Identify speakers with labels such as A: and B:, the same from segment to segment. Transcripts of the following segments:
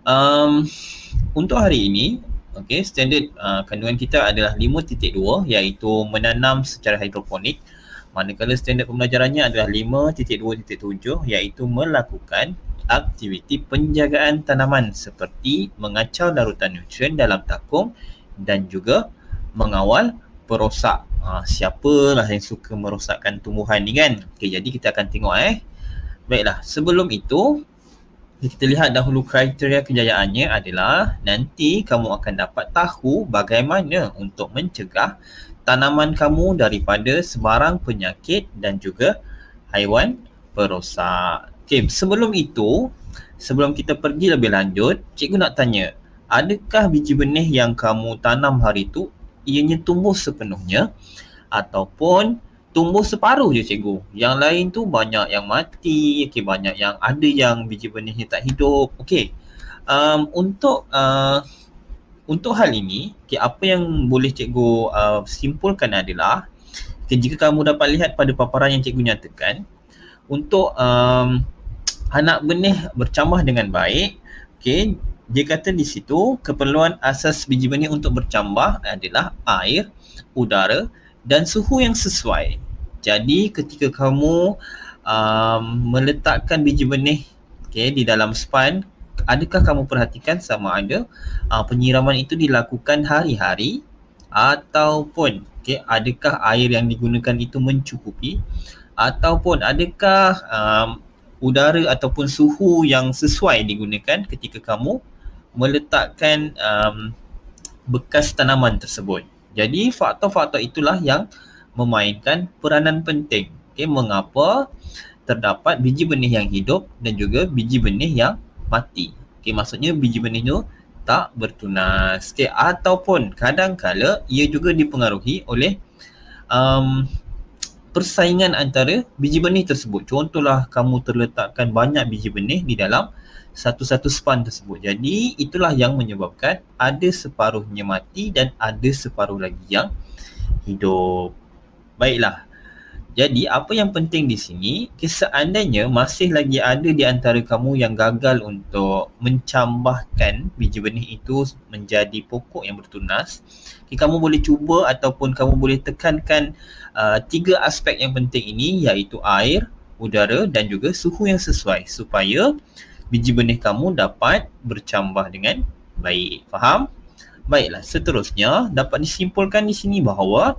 A: Um, untuk hari ini, okay, standard kandungan kita adalah 5.2 iaitu menanam secara hidroponik. Manakala standard pembelajarannya adalah 5.2.7 iaitu melakukan aktiviti penjagaan tanaman seperti mengacau larutan nutrien dalam takung dan juga mengawal perosak. Siapalah yang suka merosakkan tumbuhan ni kan? Okay, jadi kita akan tengok Baiklah, sebelum itu kita lihat dahulu kriteria kejayaannya adalah nanti kamu akan dapat tahu bagaimana untuk mencegah tanaman kamu daripada sebarang penyakit dan juga haiwan perosak. Okey, sebelum itu, sebelum kita pergi lebih lanjut, cikgu nak tanya, adakah biji benih yang kamu tanam hari itu ianya tumbuh sepenuhnya ataupun tumbuh separuh je cikgu? Yang lain tu banyak yang mati, okay, banyak yang ada yang biji benihnya tak hidup. Okey. Untuk hal ini, okay, apa yang boleh cikgu simpulkan adalah jika kamu dapat lihat pada paparan yang cikgu nyatakan, untuk anak benih bercambah dengan baik, okay, dia kata di situ keperluan asas biji benih untuk bercambah adalah air, udara dan suhu yang sesuai. Jadi ketika kamu meletakkan biji benih di dalam span, adakah kamu perhatikan sama ada penyiraman itu dilakukan hari-hari ataupun adakah air yang digunakan itu mencukupi ataupun adakah udara ataupun suhu yang sesuai digunakan ketika kamu meletakkan bekas tanaman tersebut. Jadi faktor-faktor itulah yang memainkan peranan penting. Mengapa terdapat biji benih yang hidup dan juga biji benih yang mati. Maksudnya biji benih itu tak bertunas. Ataupun kadang-kala ia juga dipengaruhi oleh persaingan antara biji benih tersebut. Contohlah kamu terletakkan banyak biji benih di dalam satu-satu span tersebut. Jadi itulah yang menyebabkan ada separuhnya mati dan ada separuh lagi yang hidup. Baiklah. Jadi apa yang penting di sini, seandainya masih lagi ada di antara kamu yang gagal untuk mencambahkan biji benih itu menjadi pokok yang bertunas, kamu boleh cuba ataupun kamu boleh tekankan 3 aspek yang penting ini, iaitu air, udara dan juga suhu yang sesuai supaya biji benih kamu dapat bercambah dengan baik. Faham? Baiklah, seterusnya dapat disimpulkan di sini bahawa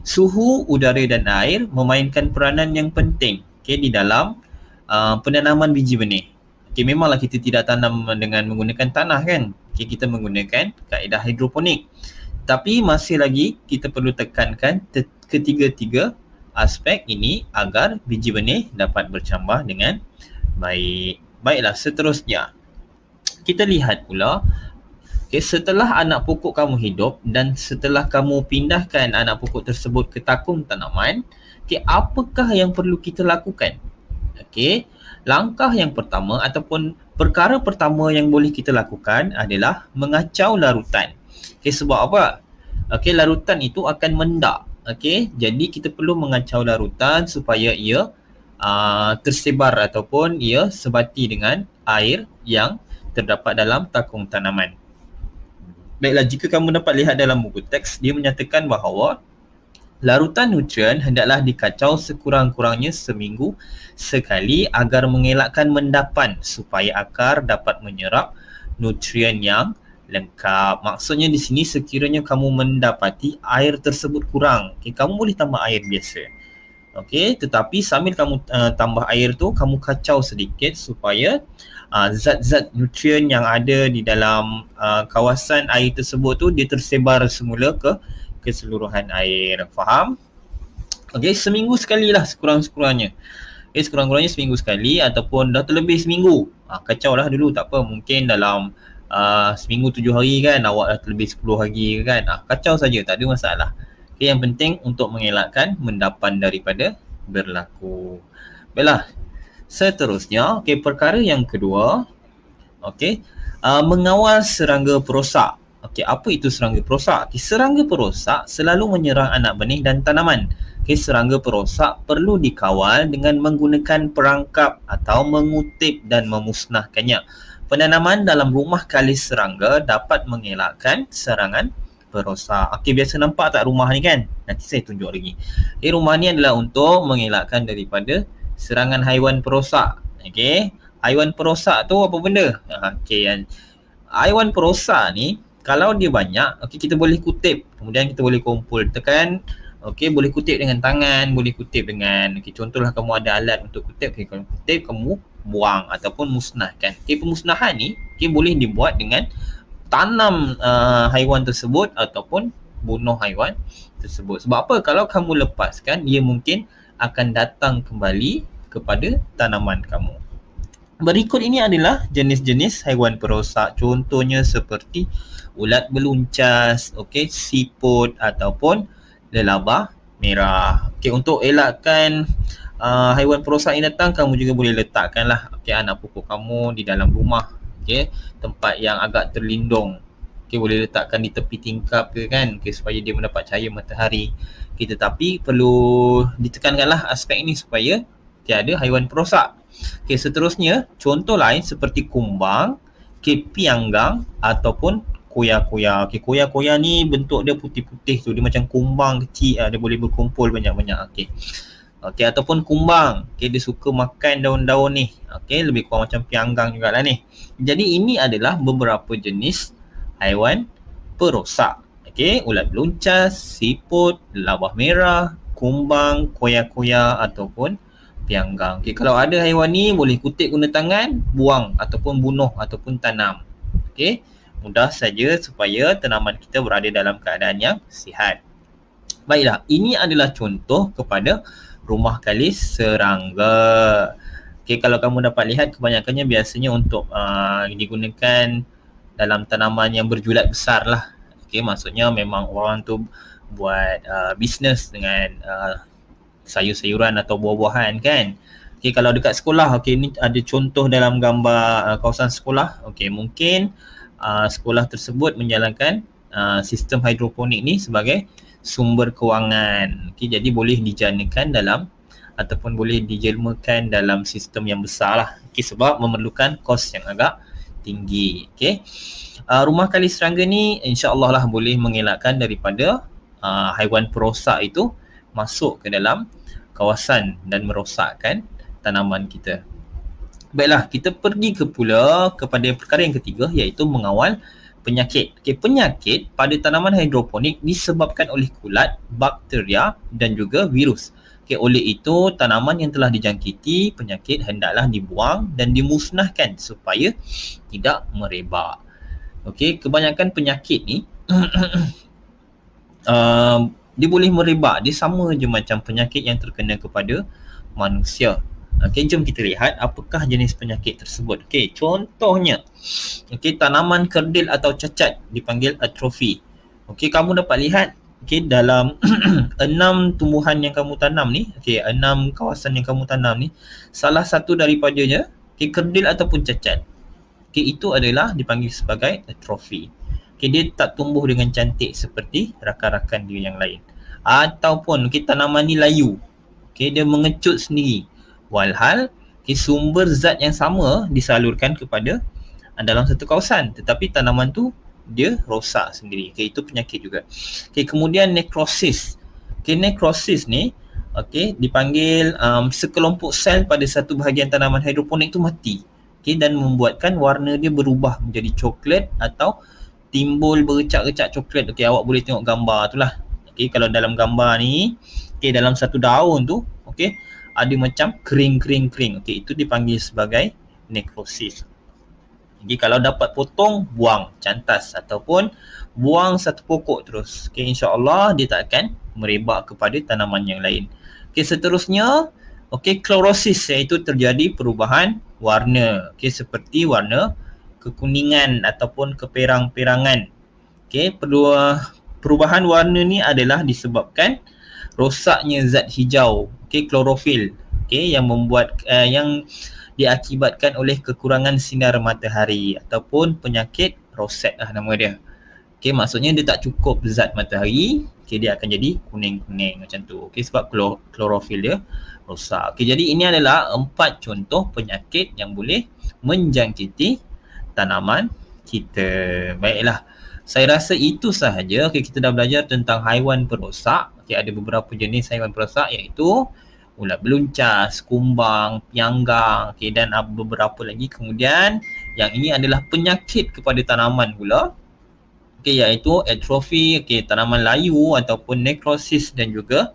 A: suhu, udara dan air memainkan peranan yang penting di dalam penanaman biji benih. Memanglah kita tidak tanam dengan menggunakan tanah kan. Kita menggunakan kaedah hidroponik. Tapi masih lagi kita perlu tekankan ketiga-tiga aspek ini agar biji benih dapat bercambah dengan baik. Baiklah, seterusnya kita lihat pula setelah anak pokok kamu hidup dan setelah kamu pindahkan anak pokok tersebut ke takung tanaman, apakah yang perlu kita lakukan? Langkah yang pertama ataupun perkara pertama yang boleh kita lakukan adalah mengacau larutan. Sebab apa? Larutan itu akan mendak. Jadi kita perlu mengacau larutan supaya ia tersebar ataupun ia sebati dengan air yang terdapat dalam takung tanaman. Baiklah, jika kamu dapat lihat dalam buku teks, dia menyatakan bahawa larutan nutrien hendaklah dikacau sekurang-kurangnya seminggu sekali agar mengelakkan mendapan supaya akar dapat menyerap nutrien yang lengkap. Maksudnya di sini sekiranya kamu mendapati air tersebut kurang, kamu boleh tambah air biasa. Tetapi sambil kamu tambah air tu, kamu kacau sedikit supaya zat-zat nutrien yang ada di dalam kawasan air tersebut tu dia tersebar semula ke keseluruhan air. Faham? Seminggu sekali lah sekurang-kurangnya. Sekurang-kurangnya seminggu sekali ataupun dah terlebih seminggu. Kacau lah dulu, tak apa. Mungkin dalam seminggu 7 hari kan, awak dah terlebih 10 hari kan. Kacau saja, tak ada masalah. Yang penting untuk mengelakkan mendapan daripada berlaku. Baiklah. Seterusnya, perkara yang kedua, mengawal serangga perosak. Apa itu serangga perosak? Serangga perosak selalu menyerang anak benih dan tanaman. Serangga perosak perlu dikawal dengan menggunakan perangkap atau mengutip dan memusnahkannya. Penanaman dalam rumah kalis serangga dapat mengelakkan serangan perosak. Okey, biasa nampak tak rumah ni kan? Nanti saya tunjuk lagi. Rumah ni adalah untuk mengelakkan daripada serangan haiwan perosak. Okey, haiwan perosak tu apa benda? Okey, haiwan perosak ni kalau dia banyak, okey, kita boleh kutip, kemudian kita boleh kumpul, tekan. Okey, boleh kutip dengan tangan, boleh kutip dengan, okey, contohlah kamu ada alat untuk kutip, okey, kalau kutip kamu buang ataupun musnahkan. Okey, pemusnahan ni okey boleh dibuat dengan tanam haiwan tersebut ataupun bunuh haiwan tersebut. Sebab apa? Kalau kamu lepaskan, dia mungkin akan datang kembali kepada tanaman kamu. Berikut ini adalah jenis-jenis haiwan perosak. Contohnya seperti ulat beluncas, okey, siput ataupun lelabah merah. Okey, untuk elakkan haiwan perosak yang datang, kamu juga boleh letakkanlah okey anak pokok kamu di dalam rumah. Okey, tempat yang agak terlindung. Okey, boleh letakkan di tepi tingkap ke kan, okey, supaya dia mendapat cahaya matahari. Okey, tetapi perlu ditekankanlah aspek ini supaya tiada haiwan perosak. Okey, seterusnya contoh lain seperti kumbang, okey, pianggang ataupun koya-koya. Okey, koya-koya ni bentuk dia putih-putih tu, dia macam kumbang kecil, dia boleh berkumpul banyak-banyak. Okey. Okey, ataupun kumbang. Okey, dia suka makan daun-daun ni. Okey, lebih kurang macam pianggang jugalah ni. Jadi ini adalah beberapa jenis haiwan perosak. Okey, ulat beluncas, siput, lelabah merah, kumbang, koya-koya ataupun pianggang. Okey, kalau ada haiwan ni boleh kutip guna tangan, buang ataupun bunuh ataupun tanam. Okey, mudah saja supaya tanaman kita berada dalam keadaan yang sihat. Baiklah, ini adalah contoh kepada rumah kalis serangga. Okey, kalau kamu dapat lihat kebanyakannya biasanya untuk digunakan dalam tanaman yang berjulat besar lah. Okey, maksudnya memang orang tu buat bisnes dengan sayur-sayuran atau buah-buahan kan. Okey, kalau dekat sekolah, okey, ni ada contoh dalam gambar kawasan sekolah. Okey, mungkin sekolah tersebut menjalankan sistem hidroponik ni sebagai sumber kewangan. Okey, jadi boleh dijanakan dalam ataupun boleh dijelmakan dalam sistem yang besar lah. Okey, sebab memerlukan kos yang agak tinggi. Okey. Rumah kalis serangga ni insya-Allah lah boleh mengelakkan daripada haiwan perosak itu masuk ke dalam kawasan dan merosakkan tanaman kita. Baiklah, kita pergi kepada perkara yang ketiga, iaitu mengawal penyakit. Okey, penyakit pada tanaman hidroponik disebabkan oleh kulat, bakteria dan juga virus. Okey, oleh itu tanaman yang telah dijangkiti penyakit hendaklah dibuang dan dimusnahkan supaya tidak merebak. Okey, kebanyakan penyakit ni dia boleh merebak, dia sama je macam penyakit yang terkena kepada manusia. Okey, jom kita lihat apakah jenis penyakit tersebut. Okey, contohnya okey, tanaman kerdil atau cacat dipanggil atrofi. Okey, kamu dapat lihat okey dalam 6 tumbuhan yang kamu tanam ni, okey, 6 kawasan yang kamu tanam ni, salah satu daripadanya okey kerdil ataupun cacat. Okey, itu adalah dipanggil sebagai atrofi. Okey, dia tak tumbuh dengan cantik seperti rakan-rakan dia yang lain. Ataupun okey tanaman ni layu. Okey, dia mengecut sendiri. Walhal okey sumber zat yang sama disalurkan kepada dalam satu kawasan, tetapi tanaman tu dia rosak sendiri. Okey, itu penyakit juga. Okey, kemudian nekrosis. Okey, nekrosis ni okey dipanggil sekelompok sel pada satu bahagian tanaman hidroponik tu mati. Okey, dan membuatkan warna dia berubah menjadi coklat atau timbul bercak-recak coklat. Okey, awak boleh tengok gambar tu lah. Okey, kalau dalam gambar ni, okey, dalam satu daun tu, okey, ada macam kering. Okey, itu dipanggil sebagai nekrosis. Jadi kalau dapat potong, buang, cantas ataupun buang satu pokok terus. Okey, insya-Allah dia tak akan merebak kepada tanaman yang lain. Okey, seterusnya, okey, klorosis, iaitu terjadi perubahan warna. Okey, seperti warna kekuningan ataupun keperang-perangan. Okey, perubahan warna ni adalah disebabkan rosaknya zat hijau, okey, klorofil, okey, yang membuat yang diakibatkan oleh kekurangan sinar matahari ataupun penyakit roset lah nama dia. Okey, maksudnya dia tak cukup zat matahari, okey, dia akan jadi kuning-kuning macam tu. Okey, sebab klorofil dia rosak. Okey, jadi ini adalah 4 contoh penyakit yang boleh menjangkiti tanaman kita. Baiklah. Saya rasa itu sahaja. Okay, kita dah belajar tentang haiwan perosak. Okay, ada beberapa jenis haiwan perosak iaitu ulat beluncas, kumbang, pianggang, okay, dan beberapa lagi. Kemudian yang ini adalah penyakit kepada tanaman pula. Okay, iaitu atrofi, okay, tanaman layu ataupun necrosis dan juga